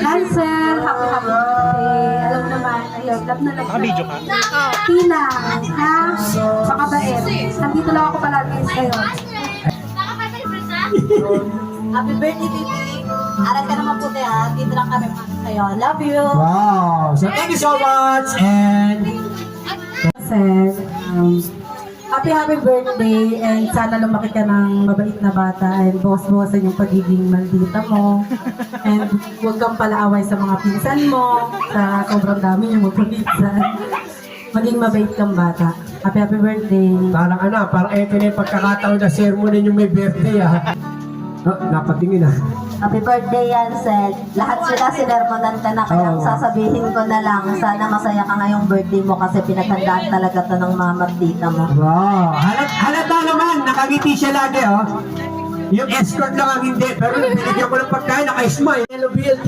Hansel, happy birthday. Alam naman, ayun, love na love. Naka-video ka? Tina, ha? Saka Baet. Nandito lang ako palagi sa'yo. Happy birthday, baby. Aral ka naman puti ha. Dito lang kami sa'yo. Love you. Wow! So thank you so much and Hansel, happy birthday and sana lumaki ka ng mabait na bata and bawas-bawasan yung pagiging maldita mo and huwag kang palaaway sa mga pinsan mo sa sobrang dami yung magpapinsan. Maging mabait kang bata. Happy birthday. parang ito na yung pagkakataon na sermonin yung may birthday napatingin Happy birthday, Yansel. Lahat sila sinermonan ka na. Kaya Oo. sasabihin ko na lang, sana masaya ka ngayong birthday mo kasi pinaghandaan talaga to ng mga magtita mo. Wow! Halata naman, nakangiti siya lagi Yung escort lang ang hindi, pero binigyan ko ng pagkain, naka-smile. LBLT